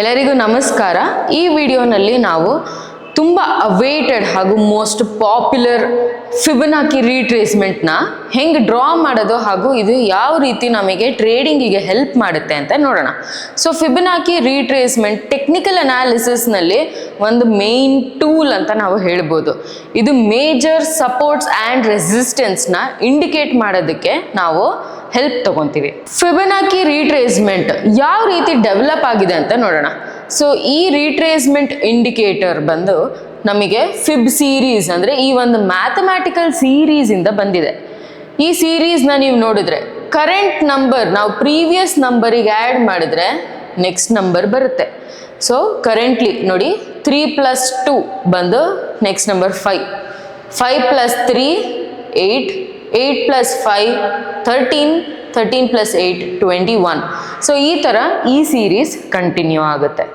ಎಲ್ಲರಿಗೂ ನಮಸ್ಕಾರ. ಈ ವಿಡಿಯೋನಲ್ಲಿ ನಾವು ತುಂಬ ಅವೇಟೆಡ್ ಹಾಗೂ ಮೋಸ್ಟ್ ಪಾಪ್ಯುಲರ್ ಫಿಬೊನಾಕಿ ರೀಟ್ರೇಸ್ಮೆಂಟ್ನ ಹೆಂಗೆ ಡ್ರಾ ಮಾಡೋದು ಹಾಗೂ ಇದು ಯಾವ ರೀತಿ ನಮಗೆ ಟ್ರೇಡಿಂಗಿಗೆ ಹೆಲ್ಪ್ ಮಾಡುತ್ತೆ ಅಂತ ನೋಡೋಣ. ಸೊ ಫಿಬೊನಾಕಿ ರೀಟ್ರೇಸ್ಮೆಂಟ್ ಟೆಕ್ನಿಕಲ್ ಅನಾಲಿಸಿಸ್ನಲ್ಲಿ ಒಂದು ಮೇನ್ ಟೂಲ್ ಅಂತ ನಾವು ಹೇಳ್ಬೋದು. ಇದು ಮೇಜರ್ ಸಪೋರ್ಟ್ಸ್ ಆ್ಯಂಡ್ ರೆಸಿಸ್ಟೆನ್ಸ್ನ ಇಂಡಿಕೇಟ್ ಮಾಡೋದಕ್ಕೆ ನಾವು ಹೆಲ್ಪ್ ತಗೊತೀವಿ. ಫಿಬೊನಾಕಿ ರೀಟ್ರೇಸ್ಮೆಂಟ್ ಯಾವ ರೀತಿ ಡೆವಲಪ್ ಆಗಿದೆ ಅಂತ ನೋಡೋಣ. ಸೊ ಈ ರೀಟ್ರೇಸ್ಮೆಂಟ್ ಇಂಡಿಕೇಟರ್ ಬಂದು ನಮಗೆ ಫಿಬ್ ಸೀರೀಸ್ ಅಂದರೆ ಈ ಒಂದು ಮ್ಯಾಥಮ್ಯಾಟಿಕಲ್ ಸೀರೀಸಿಂದ ಬಂದಿದೆ. ಈ ಸೀರೀಸ್ನ ನೀವು ನೋಡಿದ್ರೆ ಕರೆಂಟ್ ನಂಬರ್ ನಾವು ಪ್ರೀವಿಯಸ್ ನಂಬರಿಗೆ ಆ್ಯಡ್ ಮಾಡಿದ್ರೆ ನೆಕ್ಸ್ಟ್ ನಂಬರ್ ಬರುತ್ತೆ. ಸೊ ಕರೆಂಟ್ಲಿ ನೋಡಿ 3 + 2 ಬಂದು ನೆಕ್ಸ್ಟ್ ನಂಬರ್ 5, 5 + 3 8, 8 + 5 13, 13 + 8 21. ಸೊ ಈ ಥರ ಈ ಸೀರೀಸ್ ಕಂಟಿನ್ಯೂ ಆಗುತ್ತೆ.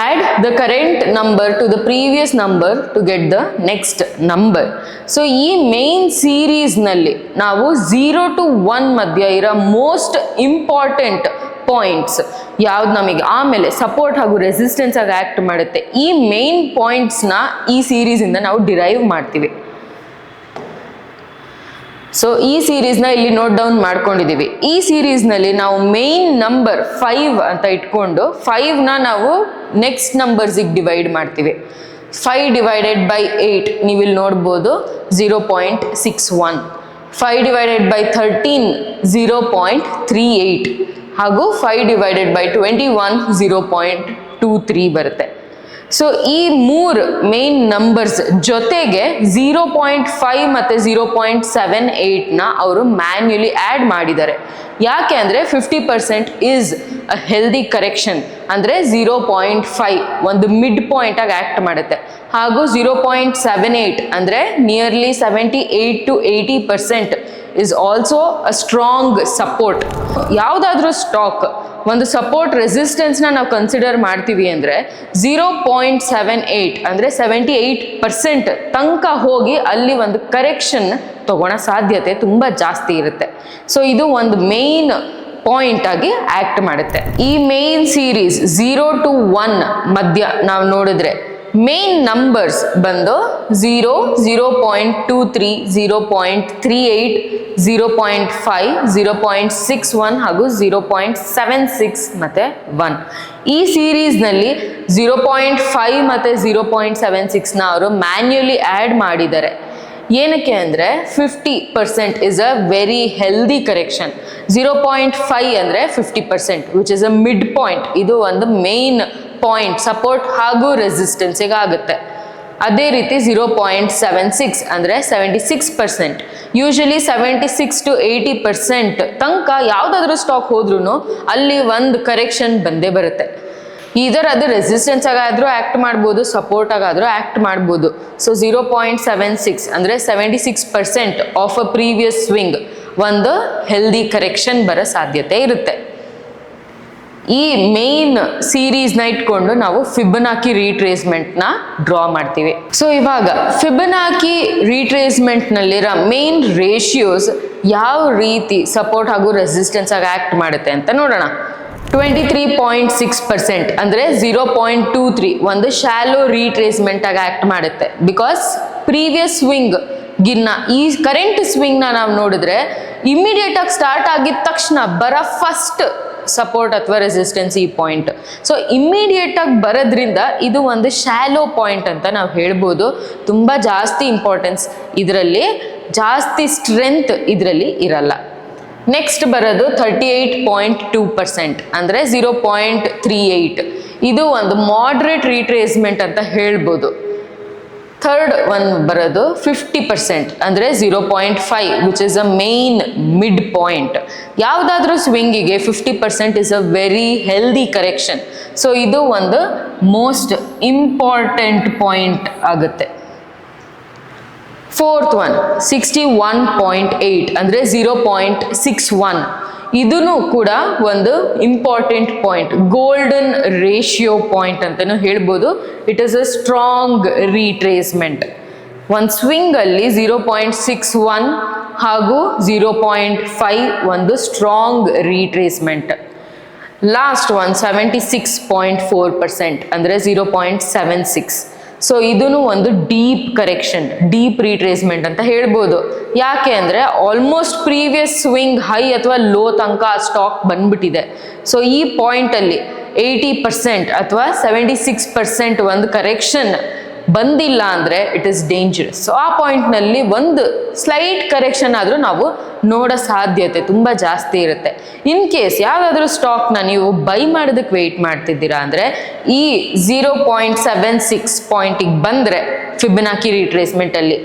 Add the current number to the previous number to get the next number. So ಈ ಮೇನ್ ಸೀರೀಸ್ನಲ್ಲಿ ನಾವು 0 to 1 ಮಧ್ಯ ಇರೋ ಮೋಸ್ಟ್ ಇಂಪಾರ್ಟೆಂಟ್ ಪಾಯಿಂಟ್ಸ್ ಯಾವ್ದು ನಮಗೆ ಆಮೇಲೆ ಸಪೋರ್ಟ್ ಹಾಗೂ ರೆಸಿಸ್ಟೆನ್ಸ್ ಆಗಿ ಆ್ಯಕ್ಟ್ ಮಾಡುತ್ತೆ, ಈ ಮೇನ್ ಪಾಯಿಂಟ್ಸ್ನ ಈ ಸೀರೀಸಿಂದ ನಾವು ಡಿರೈವ್ ಮಾಡ್ತೀವಿ. ಸೊ ಈ ಸೀರೀಸ್ನ ಇಲ್ಲಿ ನೋಟ್ ಡೌನ್ ಮಾಡ್ಕೊಂಡಿದ್ದೀವಿ. ಈ ಸೀರೀಸ್ನಲ್ಲಿ ನಾವು ಮೇನ್ ನಂಬರ್ 5 ಅಂತ ಇಟ್ಕೊಂಡು 5ನ ನಾವು ನೆಕ್ಸ್ಟ್ ನಂಬರ್ಸಿಗೆ ಡಿವೈಡ್ ಮಾಡ್ತೀವಿ. 5 ಡಿವೈಡೆಡ್ ಬೈ 8 ನೀವು ಇಲ್ಲಿ ನೋಡ್ಬೋದು 0.61, 5 ಡಿವೈಡೆಡ್ ಬೈ 13 0.38 ಹಾಗೂ 5 ಡಿವೈಡೆಡ್ ಬೈ 21 0.23 ಬರುತ್ತೆ. ಸೊ ಈ ಮೂರು ಮೇನ್ ನಂಬರ್ಸ್ ಜೊತೆಗೆ 0.5 ಮತ್ತು 0.78ನ ಅವರು ಮ್ಯಾನ್ಯುಲಿ ಆ್ಯಡ್ ಮಾಡಿದ್ದಾರೆ. ಯಾಕೆ ಅಂದರೆ 50% ಈಸ್ ಅ ಹೆಲ್ದಿ ಕರೆಕ್ಷನ್, ಅಂದರೆ 0.5 ಒಂದು ಮಿಡ್ ಪಾಯಿಂಟಾಗಿ ಆ್ಯಕ್ಟ್ ಮಾಡುತ್ತೆ. ಹಾಗೂ 0.78 ಅಂದರೆ nearly 78 to 80% is also a strong support. ಯಾವುದಾದ್ರೂ ಸ್ಟಾಕ್ ಒಂದು ಸಪೋರ್ಟ್ ರೆಸಿಸ್ಟೆನ್ಸ್ನ ನಾವು ಕನ್ಸಿಡರ್ ಮಾಡ್ತೀವಿ ಅಂದರೆ 0.78 ಅಂದರೆ 78% ತನಕ ಹೋಗಿ ಅಲ್ಲಿ ಒಂದು ಕರೆಕ್ಷನ್ ತಗೊಳ್ಳೋ ಸಾಧ್ಯತೆ ತುಂಬ ಜಾಸ್ತಿ ಇರುತ್ತೆ. ಸೊ ಇದು ಒಂದು ಮೇನ್ ಪಾಯಿಂಟ್ ಆಗಿ ಆ್ಯಕ್ಟ್ ಮಾಡುತ್ತೆ. ಈ ಮೇನ್ ಸೀರೀಸ್ 0 to 1 ಮಧ್ಯ ನಾವು ನೋಡಿದ್ರೆ ಮೇನ್ ನಂಬರ್ಸ್ ಬಂದು 0, 0.23, 0.38, 0.5, 0.61 ಹಾಗೂ 0.76 ಮತ್ತು 1. ಈ ಸೀರೀಸ್ನಲ್ಲಿ 0.5 ಮತ್ತು 0.76ನ ಅವರು ಮ್ಯಾನ್ಯುಲಿ ಆ್ಯಡ್ ಮಾಡಿದ್ದಾರೆ. ಏನಕ್ಕೆ ಅಂದರೆ 50% is a very healthy correction. 0.5 ಅಂದರೆ 50% which is a mid point. ಇದು ಒಂದು ಮೇನ್ ಪಾಯಿಂಟ್ ಸಪೋರ್ಟ್ ಹಾಗೂ ರೆಸಿಸ್ಟೆನ್ಸಿಗೆ ಆಗುತ್ತೆ. ಅದೇ ರೀತಿ 0.76 ಅಂದರೆ 76%. ಯೂಶಲಿ 76 to 80% ತನಕ ಯಾವುದಾದ್ರೂ ಸ್ಟಾಕ್ ಹೋದ್ರೂ ಅಲ್ಲಿ ಒಂದು ಕರೆಕ್ಷನ್ ಬಂದೇ ಬರುತ್ತೆ. ಇದರ ಅದು ರೆಸಿಸ್ಟೆನ್ಸ್ ಆಗಾದರೂ ಆ್ಯಕ್ಟ್ ಮಾಡ್ಬೋದು, ಸಪೋರ್ಟ್ ಆಗಾದರೂ ಆ್ಯಕ್ಟ್ ಮಾಡ್ಬೋದು. ಸೊ 0.76 ಅಂದರೆ 76% ಆಫ್ ಅ ಪ್ರೀವಿಯಸ್ ಸ್ವಿಂಗ್ ಒಂದು ಹೆಲ್ದಿ ಕರೆಕ್ಷನ್ ಬರೋ ಸಾಧ್ಯತೆ ಇರುತ್ತೆ. ಈ ಮೇನ್ ಸೀರೀಸ್ನ ಇಟ್ಕೊಂಡು ನಾವು ಫಿಬೊನಾಕಿ ರೀಟ್ರೇಸ್ಮೆಂಟ್ನ ಡ್ರಾ ಮಾಡ್ತೀವಿ. ಸೊ ಇವಾಗ ಫಿಬೊನಾಕಿ ರೀಟ್ರೇಸ್ಮೆಂಟ್ನಲ್ಲಿರೋ ಮೇನ್ ರೇಷಿಯೋಸ್ ಯಾವ ರೀತಿ ಸಪೋರ್ಟ್ ಹಾಗೂ ರೆಸಿಸ್ಟೆನ್ಸ್ ಆಗಿ ಆ್ಯಕ್ಟ್ ಮಾಡುತ್ತೆ ಅಂತ ನೋಡೋಣ. 23.6% ಅಂದರೆ 0.23 ಒಂದು ಶಾಲೋ ರೀಟ್ರೇಸ್ಮೆಂಟ್ ಆಗಿ ಆ್ಯಕ್ಟ್ ಮಾಡುತ್ತೆ. ಬಿಕಾಸ್ ಪ್ರೀವಿಯಸ್ ಸ್ವಿಂಗ್ ಗಿನ್ನ ಈ ಕರೆಂಟ್ ಸ್ವಿಂಗ್ನ ನಾವು ನೋಡಿದ್ರೆ ಇಮಿಡಿಯೇಟ್ ಆಗಿ ಸ್ಟಾರ್ಟ್ ಆಗಿದ ತಕ್ಷಣ ಬರೋ ಫಸ್ಟ್ ಸಪೋರ್ಟ್ ಅಥವಾ ರೆಸಿಸ್ಟೆನ್ಸ್ ಈ ಪಾಯಿಂಟ್. ಸೊ ಇಮ್ಮಿಡಿಯೇಟ್ ಆಗಿ ಬರೋದ್ರಿಂದ ಇದು ಒಂದು ಶಾಲೋ ಪಾಯಿಂಟ್ ಅಂತ ನಾವು ಹೇಳ್ಬೋದು. ತುಂಬ ಜಾಸ್ತಿ ಇಂಪಾರ್ಟೆನ್ಸ್ ಇದರಲ್ಲಿ, ಜಾಸ್ತಿ ಸ್ಟ್ರೆಂತ್ ಇದರಲ್ಲಿ ಇರಲ್ಲ. ನೆಕ್ಸ್ಟ್ ಬರೋದು 38.2% ಅಂದರೆ 0.38. ಇದು ಒಂದು ಮಾಡ್ರೇಟ್ ರೀಟ್ರೇಸ್ಮೆಂಟ್ ಅಂತ ಹೇಳ್ಬೋದು. ಥರ್ಡ್ ಒನ್ ಬರೋದು 50% ಅಂದರೆ 0.5 which is a main mid point. ಯಾವುದಾದ್ರೂ ಸ್ವಿಂಗಿಗೆ 50% is a very healthy correction. So ಇದು ಒಂದು ಮೋಸ್ಟ್ ಇಂಪಾರ್ಟೆಂಟ್ ಪಾಯಿಂಟ್ ಆಗುತ್ತೆ. ಫೋರ್ತ್ ಒನ್ 61.8 ಅಂದರೆ 0.61. ಇದೂ ಕೂಡ ಒಂದು important point, golden ratio point ಅಂತಲೂ ಹೇಳ್ಬೋದು. It is a strong retracement. ಒಂದು ಸ್ವಿಂಗಲ್ಲಿ 0.61 ಹಾಗೂ 0.5 ಒಂದು ಸ್ಟ್ರಾಂಗ್ ರೀಟ್ರೇಸ್ಮೆಂಟ್. ಲಾಸ್ಟ್ ಒನ್ 76.4% ಅಂದರೆ 0.76. ಸೊ ಇದೂ ಒಂದು ಡೀಪ್ ಕರೆಕ್ಷನ್, ಡೀಪ್ ರೀಟ್ರೇಸ್ಮೆಂಟ್ ಅಂತ ಹೇಳ್ಬೋದು. ಯಾಕೆ ಅಂದರೆ ಆಲ್ಮೋಸ್ಟ್ ಪ್ರೀವಿಯಸ್ ಸ್ವಿಂಗ್ ಹೈ ಅಥವಾ ಲೋ ತನಕ ಆ ಸ್ಟಾಕ್ ಬಂದ್ಬಿಟ್ಟಿದೆ. ಸೊ ಈ ಪಾಯಿಂಟಲ್ಲಿ 80% ಅಥವಾ 76% ಒಂದು ಕರೆಕ್ಷನ್ ಬಂದಿಲ್ಲ ಅಂದರೆ ಇಟ್ ಇಸ್ ಡೇಂಜರಸ್. ಸೊ ಆ ಪಾಯಿಂಟ್ನಲ್ಲಿ ಒಂದು ಸ್ಲೈಟ್ ಕರೆಕ್ಷನ್ ಆದರೂ ನಾವು ನೋಡೋ ಸಾಧ್ಯತೆ ತುಂಬ ಜಾಸ್ತಿ ಇರುತ್ತೆ. ಇನ್ ಕೇಸ್ ಯಾವುದಾದ್ರೂ ಸ್ಟಾಕ್ನ ನೀವು ಬೈ ಮಾಡೋದಕ್ಕೆ ವೆಯ್ಟ್ ಮಾಡ್ತಿದ್ದೀರಾ ಅಂದರೆ ಈ 0.76 ಪಾಯಿಂಟಿಗೆ ಬಂದರೆ ಫಿಬೊನಾಕಿ ರಿಟ್ರೇಸ್ಮೆಂಟಲ್ಲಿ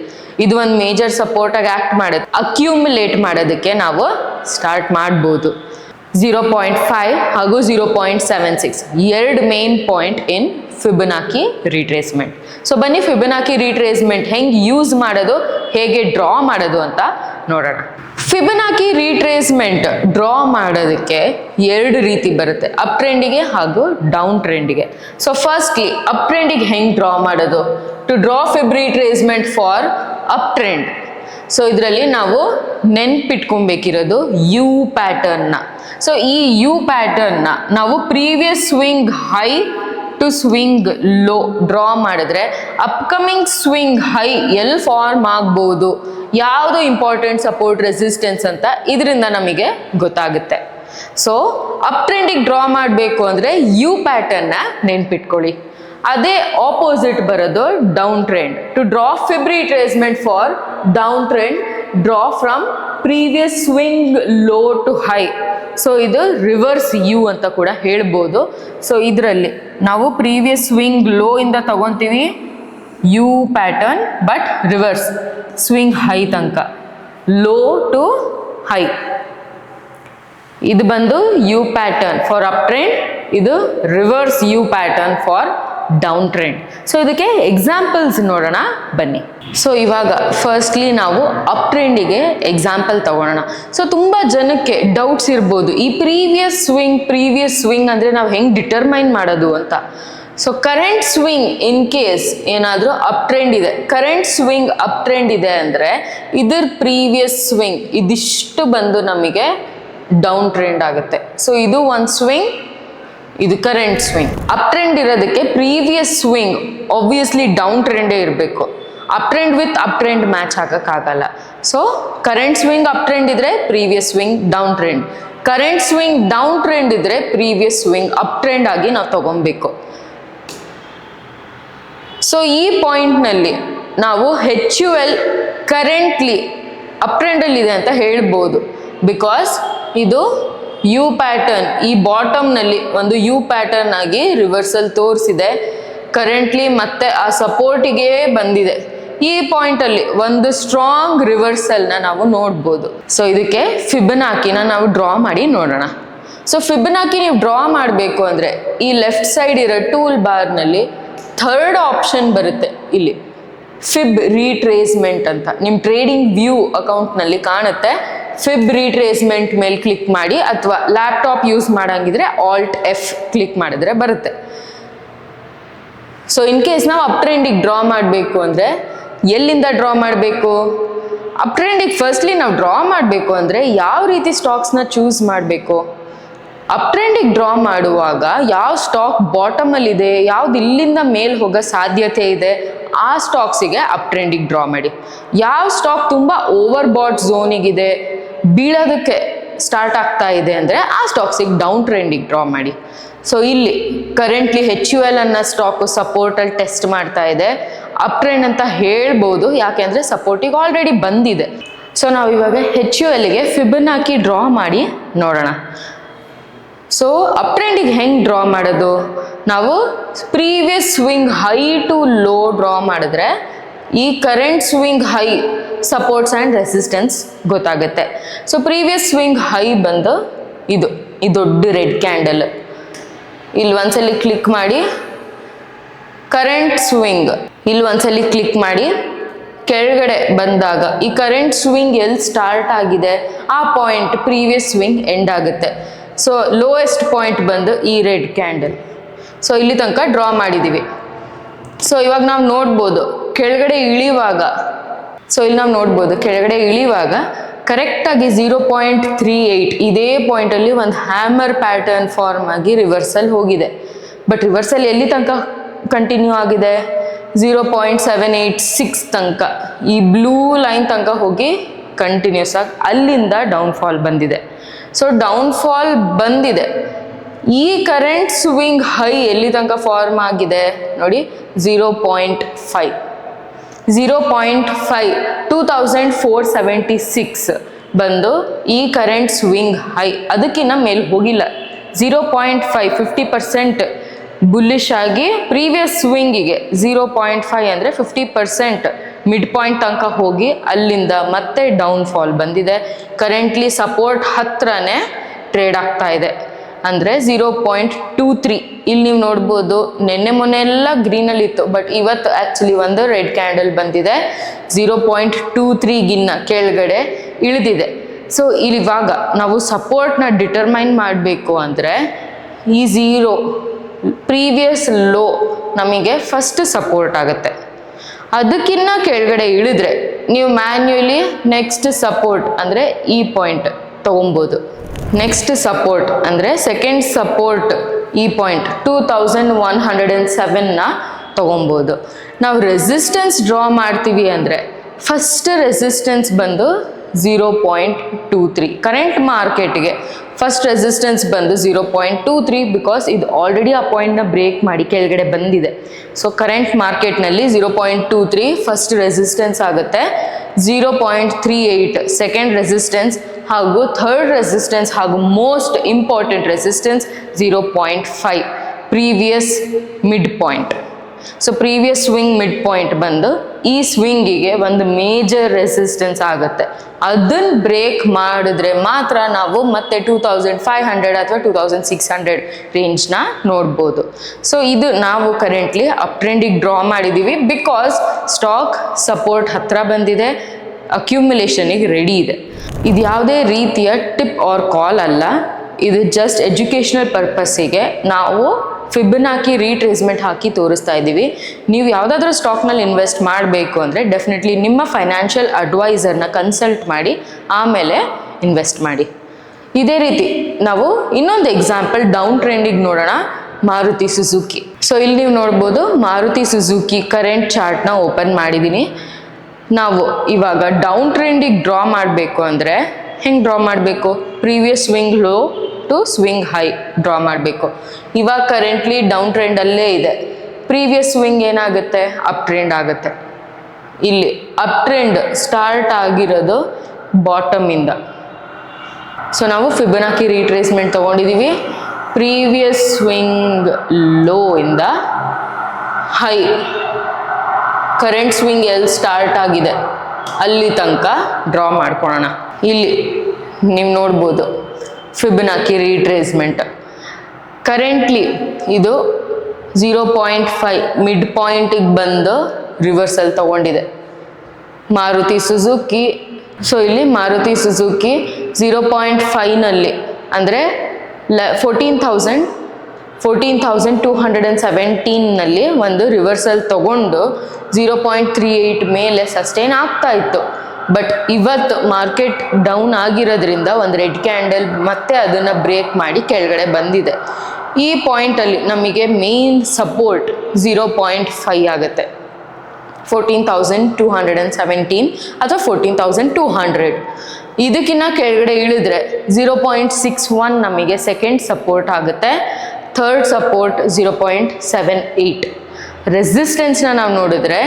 ಇದು ಒಂದು ಮೇಜರ್ ಸಪೋರ್ಟಾಗಿ ಆ್ಯಕ್ಟ್ ಮಾಡೋದು, ಅಕ್ಯುಮುಲೇಟ್ ಮಾಡೋದಕ್ಕೆ ನಾವು ಸ್ಟಾರ್ಟ್ ಮಾಡ್ಬೋದು. 0.5 ಹಾಗೂ 0.76 ಎರಡು main point in Fibonacci retracement. So ಬನ್ನಿ ಫಿಬೊನಾಕಿ ರಿಟ್ರೇಸ್ಮೆಂಟ್ ಹೆಂಗೆ ಯೂಸ್ ಮಾಡೋದು, ಹೇಗೆ ಡ್ರಾ ಮಾಡೋದು ಅಂತ ನೋಡೋಣ. ಫಿಬೊನಾಕಿ ರಿಟ್ರೇಸ್ಮೆಂಟ್ ಡ್ರಾ ಮಾಡೋದಕ್ಕೆ ಎರಡು ರೀತಿ ಬರುತ್ತೆ, ಅಪ್ ಟ್ರೆಂಡಿಗೆ ಹಾಗೂ ಡೌನ್ ಟ್ರೆಂಡಿಗೆ. ಸೊ ಫಸ್ಟ್ಲಿ ಅಪ್ ಟ್ರೆಂಡಿಗೆ ಹೆಂಗೆ ಡ್ರಾ ಮಾಡೋದು? To draw fib retracement for up trend. So ಇದರಲ್ಲಿ ನಾವು ನೆನ್ಪಿಟ್ಕೊಬೇಕಿರೋದು ಯು ಪ್ಯಾಟರ್ನ್ನ. ಸೊ ಈ ಯು ಪ್ಯಾಟರ್ನ್ನ ನಾವು previous swing high to swing low draw ಮಾಡಿದ್ರೆ ಅಪ್ಕಮಿಂಗ್ ಸ್ವಿಂಗ್ ಹೈ ಎಲ್ಲಿ ಫಾರ್ಮ್ ಆಗ್ಬೋದು, ಯಾವುದು ಇಂಪಾರ್ಟೆಂಟ್ ಸಪೋರ್ಟ್ ರೆಸಿಸ್ಟೆನ್ಸ್ ಅಂತ ಇದರಿಂದ ನಮಗೆ ಗೊತ್ತಾಗುತ್ತೆ. ಸೊ ಅಪ್ ಟ್ರೆಂಡಿಗೆ ಡ್ರಾ ಮಾಡಬೇಕು ಅಂದರೆ ಯು ಪ್ಯಾಟರ್ನ್ನ ನೆನ್ಪಿಟ್ಕೊಳ್ಳಿ. ಅದೇ ಆಪೋಸಿಟ್ ಬರೋದು down trend. To draw fib retracement for down trend, draw from previous swing low to high. So ಇದು ರಿವರ್ಸ್ ಯು ಅಂತ ಕೂಡ ಹೇಳ್ಬೋದು. ಸೊ ಇದರಲ್ಲಿ ನಾವು ಪ್ರೀವಿಯಸ್ ಸ್ವಿಂಗ್ ಲೋ ಇಂದ ತಗೊತೀವಿ U pattern, but reverse swing high ತನಕ, ಲೋ ಟು ಹೈ. ಇದು ಬಂದು U pattern for up trend, ಇದು reverse U pattern for down trend. So ಇದಕ್ಕೆ ಎಕ್ಸಾಂಪಲ್ಸ್ ನೋಡೋಣ ಬನ್ನಿ. ಸೊ ಇವಾಗ ಫಸ್ಟ್ಲಿ ನಾವು ಅಪ್ ಟ್ರೆಂಡಿಗೆ ಎಕ್ಸಾಂಪಲ್ ತಗೊಳ್ಳೋಣ. ಸೊ ತುಂಬ ಜನಕ್ಕೆ ಡೌಟ್ಸ್ ಇರ್ಬೋದು, ಈ ಪ್ರೀವಿಯಸ್ ಸ್ವಿಂಗ್ ಅಂದರೆ ನಾವು ಹೆಂಗೆ ಡಿಟರ್ಮೈನ್ ಮಾಡೋದು ಅಂತ. So current swing in case ಏನಾದರೂ ಅಪ್ ಟ್ರೆಂಡ್ ಇದೆ, ಕರೆಂಟ್ ಸ್ವಿಂಗ್ ಅಪ್ ಟ್ರೆಂಡ್ ಇದೆ ಅಂದರೆ ಇದರ ಪ್ರೀವಿಯಸ್ ಸ್ವಿಂಗ್ ಇದಿಷ್ಟು ಬಂದು ನಮಗೆ ಡೌನ್ ಟ್ರೆಂಡ್ ಆಗುತ್ತೆ. ಸೊ ಇದು ಒಂದು ಸ್ವಿಂಗ್, ಇದು ಕರೆಂಟ್ ಸ್ವಿಂಗ್. ಅಪ್ ಟ್ರೆಂಡ್ ಇರೋದಕ್ಕೆ ಪ್ರೀವಿಯಸ್ ಸ್ವಿಂಗ್ ಆಬ್ವಿಯಸ್ಲಿ ಡೌನ್ ಟ್ರೆಂಡೇ ಇರಬೇಕು. Up trend with up trend match ಆಗೋಕ್ಕಾಗಲ್ಲ. So current swing up trend ಇದ್ರೆ previous swing down trend, current swing down trend ಇದ್ರೆ ಪ್ರೀವಿಯಸ್ ಸ್ವಿಂಗ್ ಅಪ್ ಟ್ರೆಂಡ್ ಆಗಿ ನಾವು ತಗೊಬೇಕು. So ಈ ಪಾಯಿಂಟ್ನಲ್ಲಿ ನಾವು HUL ಕರೆಂಟ್ಲಿ ಅಪ್ ಟ್ರೆಂಡಲ್ಲಿದೆ ಅಂತ ಹೇಳ್ಬೋದು. ಬಿಕಾಸ್ ಇದು ಯು ಪ್ಯಾಟರ್ನ್ ಈ ಬಾಟಮ್ನಲ್ಲಿ ಒಂದು ಯು ಪ್ಯಾಟರ್ನ್ ಆಗಿ ರಿವರ್ಸಲ್ ತೋರಿಸಿದೆ, ಕರೆಂಟ್ಲಿ ಮತ್ತೆ ಆ ಸಪೋರ್ಟಿಗೆ ಬಂದಿದೆ. ಈ ಪಾಯಿಂಟಲ್ಲಿ ಒಂದು ಸ್ಟ್ರಾಂಗ್ ರಿವರ್ಸಲ್ನ ನಾವು ನೋಡ್ಬೋದು. ಸೊ ಇದಕ್ಕೆ ಫಿಬೊನಾಕಿನ ನಾವು ಡ್ರಾ ಮಾಡಿ ನೋಡೋಣ. ಸೊ ಫಿಬೊನಾಕಿ ನೀವು ಡ್ರಾ ಮಾಡಬೇಕು ಅಂದರೆ ಈ ಲೆಫ್ಟ್ ಸೈಡ್ ಇರೋ ಟೂಲ್ ಬಾರ್ನಲ್ಲಿ ಥರ್ಡ್ ಆಪ್ಷನ್ ಬರುತ್ತೆ, ಇಲ್ಲಿ ಫಿಬ್ ರಿಟ್ರೇಸ್ಮೆಂಟ್ ಅಂತ ನಿಮ್ಮ ಟ್ರೇಡಿಂಗ್ ವ್ಯೂ ಅಕೌಂಟ್ನಲ್ಲಿ ಕಾಣುತ್ತೆ. ಫಿಬ್ ರಿಟ್ರೇಸ್ಮೆಂಟ್ ಮೇಲೆ ಕ್ಲಿಕ್ ಮಾಡಿ, ಅಥವಾ ಲ್ಯಾಪ್ಟಾಪ್ ಯೂಸ್ ಮಾಡಂಗಿದ್ರೆ Alt F ಕ್ಲಿಕ್ ಮಾಡಿದ್ರೆ ಬರುತ್ತೆ. ಸೊ ಇನ್ ಕೇಸ್ ನಾವು ಅಪ್ ಟ್ರೆಂಡಿಗೆ ಡ್ರಾ ಮಾಡಬೇಕು ಅಂದರೆ ಎಲ್ಲಿಂದ ಡ್ರಾ ಮಾಡಬೇಕು? ಅಪ್ ಟ್ರೆಂಡಿಗೆ ಫಸ್ಟ್ಲಿ ನಾವು ಡ್ರಾ ಮಾಡಬೇಕು ಅಂದರೆ ಯಾವ ರೀತಿ ಸ್ಟಾಕ್ಸ್ನ ಚೂಸ್ ಮಾಡಬೇಕು? ಅಪ್ ಟ್ರೆಂಡಿಗೆ ಡ್ರಾ ಮಾಡುವಾಗ ಯಾವ ಸ್ಟಾಕ್ ಬಾಟಮಲ್ಲಿದೆ, ಯಾವ್ದು ಇಲ್ಲಿಂದ ಮೇಲೆ ಹೋಗೋ ಸಾಧ್ಯತೆ ಇದೆ, ಆ ಸ್ಟಾಕ್ಸಿಗೆ ಅಪ್ ಟ್ರೆಂಡಿಗೆ ಡ್ರಾ ಮಾಡಿ. ಯಾವ ಸ್ಟಾಕ್ ತುಂಬ ಓವರ್ ಬಾಟ್ ಝೋನಿಗಿದೆ, ಬೀಳೋದಕ್ಕೆ ಸ್ಟಾರ್ಟ್ ಆಗ್ತಾ ಇದೆ ಅಂದರೆ ಆ ಸ್ಟಾಕ್ಸಿಗೆ ಡೌನ್ ಟ್ರೆಂಡಿಗೆ ಡ್ರಾ ಮಾಡಿ. ಸೊ ಇಲ್ಲಿ ಕರೆಂಟ್ಲಿ HUL ಅನ್ನೋ ಸ್ಟಾಕು ಸಪೋರ್ಟಲ್ಲಿ ಟೆಸ್ಟ್ ಮಾಡ್ತಾ ಇದೆ, ಅಪ್ ಟ್ರೆಂಡ್ ಅಂತ ಹೇಳ್ಬೋದು, ಯಾಕೆಂದರೆ ಸಪೋರ್ಟಿಗೆ ಆಲ್ರೆಡಿ ಬಂದಿದೆ. ಸೊ ನಾವು ಇವಾಗ HULಗೆ ಫಿಬೊನಾಕಿ ಡ್ರಾ ಮಾಡಿ ನೋಡೋಣ. ಸೊ ಅಪ್ ಟ್ರೆಂಡಿಗೆ ಹೆಂಗೆ ಡ್ರಾ ಮಾಡೋದು? ನಾವು previous swing high to low draw ಮಾಡಿದ್ರೆ ಈ current swing high supports and resistance ಗೊತ್ತಾಗುತ್ತೆ. ಸೊ ಪ್ರೀವಿಯಸ್ ಸ್ವಿಂಗ್ ಹೈ ಬಂದು ಇದು ಈ ದೊಡ್ಡ ರೆಡ್ ಕ್ಯಾಂಡಲ್, ಇಲ್ಲಿ ಒಂದ್ಸಲಿ ಕ್ಲಿಕ್ ಮಾಡಿ. ಕರೆಂಟ್ ಸ್ವಿಂಗ್ ಇಲ್ಲಿ ಒಂದ್ಸಲಿ ಕ್ಲಿಕ್ ಮಾಡಿ, ಕೆಳಗಡೆ ಬಂದಾಗ ಈ ಕರೆಂಟ್ ಸ್ವಿಂಗ್ ಎಲ್ಲಿ ಸ್ಟಾರ್ಟ್ ಆಗಿದೆ ಆ ಪಾಯಿಂಟ್ ಪ್ರೀವಿಯಸ್ ಸ್ವಿಂಗ್ ಎಂಡ್ ಆಗುತ್ತೆ. ಸೊ ಲೋಯೆಸ್ಟ್ ಪಾಯಿಂಟ್ ಬಂದು ಈ ರೆಡ್ ಕ್ಯಾಂಡಲ್. ಸೊ ಇಲ್ಲಿ ತನಕ ಡ್ರಾ ಮಾಡಿದ್ದೀವಿ. ಸೊ ಇವಾಗ ನಾವು ನೋಡ್ಬೋದು ಕೆಳಗಡೆ ಇಳಿಯುವಾಗ, ಸೊ ಇಲ್ಲಿ ನಾವು ನೋಡ್ಬೋದು ಕೆಳಗಡೆ ಇಳಿಯುವಾಗ ಕರೆಕ್ಟಾಗಿ 0.38 ಇದೇ ಪಾಯಿಂಟಲ್ಲಿ ಒಂದು ಹ್ಯಾಮರ್ ಪ್ಯಾಟರ್ನ್ ಫಾರ್ಮ್ ಆಗಿ ರಿವರ್ಸಲ್ ಹೋಗಿದೆ. ಬಟ್ ರಿವರ್ಸಲ್ ಎಲ್ಲಿ ತನಕ ಕಂಟಿನ್ಯೂ ಆಗಿದೆ? 0.786 ತನಕ, ಈ ಬ್ಲೂ ಲೈನ್ ತನಕ ಹೋಗಿ ಕಂಟಿನ್ಯೂಸ್ ಆಗಿ ಅಲ್ಲಿಂದ ಡೌನ್ಫಾಲ್ ಬಂದಿದೆ. ಸೊ ಡೌನ್ಫಾಲ್ ಬಂದಿದೆ. ಈ ಕರೆಂಟ್ ಸ್ವಿಂಗ್ ಹೈ ಎಲ್ಲಿ ತನಕ ಫಾರ್ಮ್ ಆಗಿದೆ ನೋಡಿ, 0.5 2476 ಬಂದು ಈ ಕರೆಂಟ್ ಸ್ವಿಂಗ್ ಹೈ, ಅದಕ್ಕಿಂತ ಮೇಲೆ ಹೋಗಿಲ್ಲ. 0.5 50% ಬುಲ್ಲಿಶ್ ಆಗಿ ಪ್ರೀವಿಯಸ್ ಸ್ವಿಂಗಿಗೆ 0.5 ಅಂದರೆ 50% ಮಿಡ್ ಪಾಯಿಂಟ್ ತನಕ ಹೋಗಿ ಅಲ್ಲಿಂದ ಮತ್ತೆ ಡೌನ್ಫಾಲ್ ಬಂದಿದೆ. ಕರೆಂಟ್ಲಿ ಸಪೋರ್ಟ್ ಹತ್ರನೇ ಟ್ರೇಡ್ ಆಗ್ತಾ ಇದೆ, ಅಂದರೆ 0.23. ಇಲ್ಲಿ ನೀವು ನೋಡ್ಬೋದು, ನೆನ್ನೆ ಮೊನ್ನೆ ಎಲ್ಲ ಗ್ರೀನಲ್ಲಿ ಇತ್ತು, ಬಟ್ ಇವತ್ತು ಆ್ಯಕ್ಚುಲಿ ಒಂದು ರೆಡ್ ಕ್ಯಾಂಡಲ್ ಬಂದಿದೆ, 0.23ಗಿನ್ನ ಕೆಳಗಡೆ ಇಳಿದಿದೆ. ಸೊ ಇವಾಗ ನಾವು ಸಪೋರ್ಟ್ನ ಡಿಟರ್ಮೈನ್ ಮಾಡಬೇಕು ಅಂದರೆ ಈ 0 ಪ್ರೀವಿಯಸ್ ಲೋ ನಮಗೆ ಫಸ್ಟ್ ಸಪೋರ್ಟ್ ಆಗುತ್ತೆ. ಅದಕ್ಕಿಂತ ಕೆಳಗಡೆ ಇಳಿದ್ರೆ ನೀವು ಮ್ಯಾನ್ಯುಯಲಿ ನೆಕ್ಸ್ಟ್ ಸಪೋರ್ಟ್ ಅಂದರೆ ಈ ಪಾಯಿಂಟ್ ತೊಗೊಬೋದು. ನೆಕ್ಸ್ಟ್ ಸಪೋರ್ಟ್ ಅಂದರೆ ಸೆಕೆಂಡ್ ಸಪೋರ್ಟ್ ಈ ಪಾಯಿಂಟ್ 2107ನ ತೊಗೊಬೋದು. ನಾವು ರೆಸಿಸ್ಟೆನ್ಸ್ ಡ್ರಾ ಮಾಡ್ತೀವಿ ಅಂದರೆ ಫಸ್ಟ್ ರೆಸಿಸ್ಟೆನ್ಸ್ ಬಂದು 0.23. ಕರೆಂಟ್ ಮಾರ್ಕೆಟ್ಗೆ ಫಸ್ಟ್ ರೆಸಿಸ್ಟೆನ್ಸ್ ಬಂದು 0.23, ಬಿಕಾಸ್ ಇದು ಆಲ್ರೆಡಿ ಆ ಪಾಯಿಂಟ್ನ ಬ್ರೇಕ್ ಮಾಡಿ ಕೆಳಗಡೆ ಬಂದಿದೆ. ಸೊ ಕರೆಂಟ್ ಮಾರ್ಕೆಟ್ನಲ್ಲಿ 0.23 ಫಸ್ಟ್ ರೆಸಿಸ್ಟೆನ್ಸ್ ಆಗುತ್ತೆ, 0.38 ಸೆಕೆಂಡ್ ರೆಸಿಸ್ಟೆನ್ಸ್, ಹಾಗೂ ಥರ್ಡ್ ರೆಸಿಸ್ಟೆನ್ಸ್ ಹಾಗೂ most important resistance 0.5 previous mid point. So previous swing mid point ಬಂದು ಈ ಸ್ವಿಂಗಿಗೆ ಒಂದು ಮೇಜರ್ ರೆಸಿಸ್ಟೆನ್ಸ್ ಆಗುತ್ತೆ. ಅದನ್ನು ಬ್ರೇಕ್ ಮಾಡಿದ್ರೆ ಮಾತ್ರ ನಾವು ಮತ್ತೆ 2500 ಅಥವಾ 2600 ರೇಂಜ್ನ ನೋಡ್ಬೋದು. ಸೊ ಇದು ನಾವು ಕರೆಂಟ್ಲಿ ಅಪ್ ಟ್ರೆಂಡಿಗೆ ಡ್ರಾ ಮಾಡಿದ್ದೀವಿ, ಬಿಕಾಸ್ ಸ್ಟಾಕ್ ಸಪೋರ್ಟ್ ಹತ್ರ ಬಂದಿದೆ, ಅಕ್ಯುಮುಲೇಷನಿಗೆ ರೆಡಿ ಇದೆ. ಇದು ಯಾವುದೇ ರೀತಿಯ ಟಿಪ್ ಆರ್ ಕಾಲ್ ಅಲ್ಲ, ಇದು ಜಸ್ಟ್ ಎಜುಕೇಷನಲ್ ಪರ್ಪಸ್ಸಿಗೆ ನಾವು ಫಿಬೊನಾಕಿ ರೀಟ್ರೇಸ್ಮೆಂಟ್ ಹಾಕಿ ತೋರಿಸ್ತಾ ಇದ್ದೀವಿ. ನೀವು ಯಾವುದಾದ್ರೂ ಸ್ಟಾಕ್ನಲ್ಲಿ ಇನ್ವೆಸ್ಟ್ ಮಾಡಬೇಕು ಅಂದರೆ ಡೆಫಿನೆಟ್ಲಿ ನಿಮ್ಮ ಫೈನಾನ್ಷಿಯಲ್ ಅಡ್ವೈಸರ್ನ ಕನ್ಸಲ್ಟ್ ಮಾಡಿ ಆಮೇಲೆ ಇನ್ವೆಸ್ಟ್ ಮಾಡಿ. ಇದೇ ರೀತಿ ನಾವು ಇನ್ನೊಂದು ಎಕ್ಸಾಂಪಲ್ ಡೌನ್ ಟ್ರೆಂಡಿಗೆ ನೋಡೋಣ, ಮಾರುತಿ ಸುಜುಕಿ. ಸೊ ಇಲ್ಲಿ ನೀವು ನೋಡ್ಬೋದು, ಮಾರುತಿ ಸುಜುಕಿ ಕರೆಂಟ್ ಚಾರ್ಟ್ನ ಓಪನ್ ಮಾಡಿದ್ದೀನಿ. ನಾವು ಇವಾಗ ಡೌನ್ ಟ್ರೆಂಡಿಗೆ ಡ್ರಾ ಮಾಡಬೇಕು ಅಂದರೆ ಹೆಂಗೆ ಡ್ರಾ ಮಾಡಬೇಕು? Previous swing low to swing high draw ಮಾಡಬೇಕು. ಇವಾಗ ಕರೆಂಟ್ಲಿ ಡೌನ್ ಟ್ರೆಂಡಲ್ಲೇ ಇದೆ. ಪ್ರೀವಿಯಸ್ ಸ್ವಿಂಗ್ ಏನಾಗುತ್ತೆ? ಅಪ್ ಟ್ರೆಂಡ್ ಆಗುತ್ತೆ. ಇಲ್ಲಿ ಅಪ್ ಟ್ರೆಂಡ್ ಸ್ಟಾರ್ಟ್ ಆಗಿರೋದು ಬಾಟಮಿಂದ. ಸೊ ನಾವು ಫಿಬೊನಾಕಿ ರೀಟ್ರೇಸ್ಮೆಂಟ್ ತೊಗೊಂಡಿದ್ದೀವಿ. ಪ್ರೀವಿಯಸ್ ಸ್ವಿಂಗ್ ಲೋ ಇಂದ ಹೈ, ಕರೆಂಟ್ ಸ್ವಿಂಗ್ ಎಲ್ಲಿ ಸ್ಟಾರ್ಟ್ ಆಗಿದೆ ಅಲ್ಲಿ ತನಕ ಡ್ರಾ ಮಾಡ್ಕೊಳ್ಳೋಣ. ಇಲ್ಲಿ ನೀವು ನೋಡ್ಬೋದು ಫಿಬೊನಾಕಿ ರೀಟ್ರೇಸ್ಮೆಂಟ್. ಕರೆಂಟ್ಲಿ ಇದು 0.5 ಮಿಡ್ ಪಾಯಿಂಟಿಗೆ ಬಂದು ರಿವರ್ಸಲ್ ತೊಗೊಂಡಿದೆ ಮಾರುತಿ ಸುಜುಕಿ. ಸೊ ಇಲ್ಲಿ ಮಾರುತಿ ಸುಜುಕಿ 0.5ನಲ್ಲಿ ಅಂದರೆ 14,217ನಲ್ಲಿ ಒಂದು ರಿವರ್ಸಲ್ ತೊಗೊಂಡು 0.38 ಮೇಲೆ ಸಸ್ಟೈನ್ ಆಗ್ತಾ ಇತ್ತು. ಬಟ್ ಇವತ್ತು ಮಾರ್ಕೆಟ್ ಡೌನ್ ಆಗಿರೋದ್ರಿಂದ ಒಂದು ರೆಡ್ ಕ್ಯಾಂಡಲ್ ಮತ್ತೆ ಅದನ್ನು ಬ್ರೇಕ್ ಮಾಡಿ ಕೆಳಗಡೆ ಬಂದಿದೆ. ಈ ಪಾಯಿಂಟಲ್ಲಿ ನಮಗೆ ಮೇನ್ ಸಪೋರ್ಟ್ 0.5 ಆಗುತ್ತೆ, 14,217 ಅಥವಾ 14,200. ಇದಕ್ಕಿಂತ ಕೆಳಗಡೆ ಇಳಿದ್ರೆ 0.61 ನಮಗೆ ಸೆಕೆಂಡ್ ಸಪೋರ್ಟ್ ಆಗುತ್ತೆ, ಥರ್ಡ್ ಸಪೋರ್ಟ್ 0.78. ರೆಸಿಸ್ಟೆನ್ಸ್ನ ನಾವು ನೋಡಿದ್ರೆ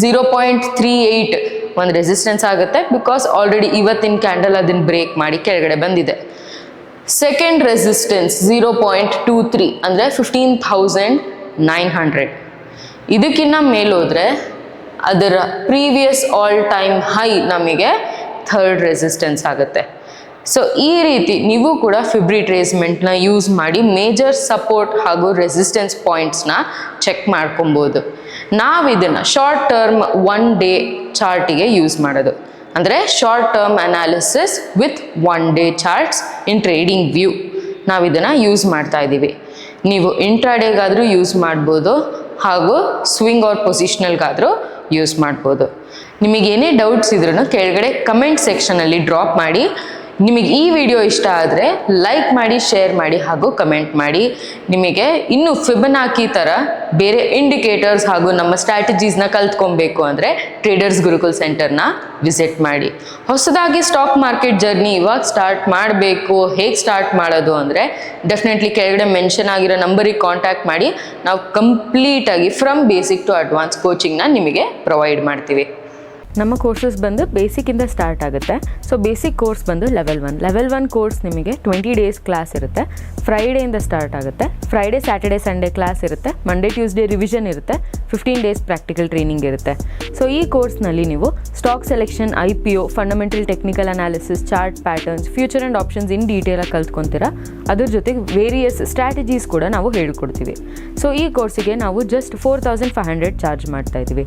0.38 ಒಂದು ರೆಸಿಸ್ಟೆನ್ಸ್ ಆಗುತ್ತೆ, ಬಿಕಾಸ್ ಆಲ್ರೆಡಿ ಇವತ್ತಿನ ಕ್ಯಾಂಡಲ್ ಅದನ್ನು ಬ್ರೇಕ್ ಮಾಡಿ ಕೆಳಗಡೆ ಬಂದಿದೆ. ಸೆಕೆಂಡ್ ರೆಸಿಸ್ಟೆನ್ಸ್ 0.23 ಅಂದರೆ 15,900. ಇದಕ್ಕಿಂತ ಮೇಲೋದ್ರೆ ಅದರ ಪ್ರೀವಿಯಸ್ ಆಲ್ ಟೈಮ್ ಹೈ ನಮಗೆ ಥರ್ಡ್ ರೆಸಿಸ್ಟೆನ್ಸ್ ಆಗುತ್ತೆ. ಸೊ ಈ ರೀತಿ ನೀವು ಕೂಡ ಫಿಬ್ ರಿಟ್ರೇಸ್ಮೆಂಟ್ನ ಯೂಸ್ ಮಾಡಿ ಮೇಜರ್ ಸಪೋರ್ಟ್ ಹಾಗೂ ರೆಸಿಸ್ಟೆನ್ಸ್ ಪಾಯಿಂಟ್ಸ್ನ ಚೆಕ್ ಮಾಡ್ಕೊಬೋದು. ನಾವು ಇದನ್ನು ಶಾರ್ಟ್ ಟರ್ಮ್ 1 ಡೇ ಚಾರ್ಟಿಗೆ ಯೂಸ್ ಮಾಡೋದು, ಅಂದರೆ short term analysis with 1 day charts in trading view ನಾವು ಇದನ್ನು ಯೂಸ್ ಮಾಡ್ತಾ ಇದ್ದೀವಿ. ನೀವು ಇಂಟ್ರಾಡೇಗಾದರೂ ಯೂಸ್ ಮಾಡ್ಬೋದು ಹಾಗೂ ಸ್ವಿಂಗ್ ಆರ್ ಪೊಸಿಷನಲ್ಗಾದರೂ ಯೂಸ್ ಮಾಡ್ಬೋದು. ನಿಮಗೆ ಏನೇ ಡೌಟ್ಸ್ ಇದ್ರೂ ಕೆಳಗಡೆ ಕಮೆಂಟ್ ಸೆಕ್ಷನಲ್ಲಿ ಡ್ರಾಪ್ ಮಾಡಿ. ನಿಮಗೆ ಈ ವಿಡಿಯೋ ಇಷ್ಟ ಆದರೆ ಲೈಕ್ ಮಾಡಿ, ಶೇರ್ ಮಾಡಿ ಹಾಗೂ ಕಮೆಂಟ್ ಮಾಡಿ. ನಿಮಗೆ ಇನ್ನು ಫಿಬೊನಾಕಿ ಥರ ಬೇರೆ ಇಂಡಿಕೇಟರ್ಸ್ ಹಾಗೂ ನಮ್ಮ ಸ್ಟ್ರಾಟಜೀಸ್ನ ಕಲ್ತ್ಕೊಬೇಕು ಅಂದರೆ ಟ್ರೇಡರ್ಸ್ ಗುರುಕುಲ್ ಸೆಂಟರ್ನ ವಿಸಿಟ್ ಮಾಡಿ. ಹೊಸದಾಗಿ ಸ್ಟಾಕ್ ಮಾರ್ಕೆಟ್ ಜರ್ನಿ ಇವಾಗ ಸ್ಟಾರ್ಟ್ ಮಾಡಬೇಕು, ಹೇಗೆ ಸ್ಟಾರ್ಟ್ ಮಾಡೋದು ಅಂದರೆ ಡೆಫಿನೆಟ್ಲಿ ಕೆಳಗಡೆ ಮೆನ್ಷನ್ ಆಗಿರೋ ನಂಬರಿಗೆ ಕಾಂಟ್ಯಾಕ್ಟ್ ಮಾಡಿ. ನಾವು ಕಂಪ್ಲೀಟಾಗಿ ಫ್ರಮ್ ಬೇಸಿಕ್ ಟು ಅಡ್ವಾನ್ಸ್ ಕೋಚಿಂಗ್ನ ನಿಮಗೆ ಪ್ರೊವೈಡ್ ಮಾಡ್ತೀವಿ. ನಮ್ಮ ಕೋರ್ಸಸ್ ಬಂದು ಬೇಸಿಕ್ಕಿಂದ ಸ್ಟಾರ್ಟ್ ಆಗುತ್ತೆ. ಸೊ ಬೇಸಿಕ್ ಕೋರ್ಸ್ ಬಂದು ಲೆವೆಲ್ 1 ಕೋರ್ಸ್ ನಿಮಗೆ 20 ಡೇಸ್ ಕ್ಲಾಸ್ ಇರುತ್ತೆ. ಫ್ರೈಡೆಯಿಂದ ಸ್ಟಾರ್ಟ್ ಆಗುತ್ತೆ. ಫ್ರೈಡೆ, ಸ್ಯಾಟರ್ಡೆ, ಸಂಡೇ ಕ್ಲಾಸ್ ಇರುತ್ತೆ. ಮಂಡೇ, ಟ್ಯೂಸ್ಡೇ ರಿವಿಷನ್ ಇರುತ್ತೆ. 15 ಡೇಸ್ ಪ್ರಾಕ್ಟಿಕಲ್ ಟ್ರೈನಿಂಗ್ ಇರುತ್ತೆ. ಸೊ ಈ ಕೋರ್ಸ್ನಲ್ಲಿ ನೀವು stock selection, IPO, fundamental technical analysis, chart patterns, future and options in ಡೀಟೇಲಾಗಿ ಕಲ್ತ್ಕೊತೀರಾ. ಅದ್ರ ಜೊತೆಗೆ ವೇರಿಯಸ್ ಸ್ಟ್ರಾಟಜೀಸ್ ಕೂಡ ನಾವು ಹೇಳ್ಕೊಡ್ತೀವಿ. ಸೊ ಈ ಕೋರ್ಸಿಗೆ ನಾವು ಜಸ್ಟ್ 4500 ಚಾರ್ಜ್ ಮಾಡ್ತಾ ಇದ್ದೀವಿ.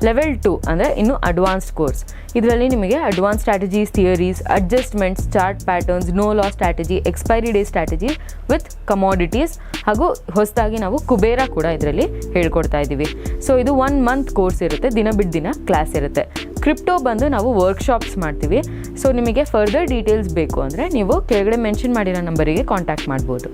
ಲೆವೆಲ್ 2 ಅಂದರೆ ಇನ್ನು ಅಡ್ವಾನ್ಸ್ಡ್ ಕೋರ್ಸ್. ಇದರಲ್ಲಿ ನಿಮಗೆ advance strategies, theories, adjustments, chart patterns, no loss strategy, expiry day strategy with commodities ಹಾಗೂ ಹೊಸದಾಗಿ ನಾವು ಕುಬೇರ ಕೂಡ ಇದರಲ್ಲಿ ಹೇಳ್ಕೊಡ್ತಾ ಇದ್ದೀವಿ. ಸೊ ಇದು 1 ಮಂತ್ ಕೋರ್ಸ್ ಇರುತ್ತೆ. ದಿನ ಬಿಟ್ಟು ದಿನ ಕ್ಲಾಸ್ ಇರುತ್ತೆ. ಕ್ರಿಪ್ಟೋ ಬಂದು ನಾವು ವರ್ಕ್ಶಾಪ್ಸ್ ಮಾಡ್ತೀವಿ. ಸೊ ನಿಮಗೆ ಫರ್ದರ್ ಡೀಟೇಲ್ಸ್ ಬೇಕು ಅಂದರೆ ನೀವು ಕೆಳಗಡೆ ಮೆನ್ಷನ್ ಮಾಡಿರೋ ನಂಬರಿಗೆ ಕಾಂಟ್ಯಾಕ್ಟ್ ಮಾಡ್ಬೋದು.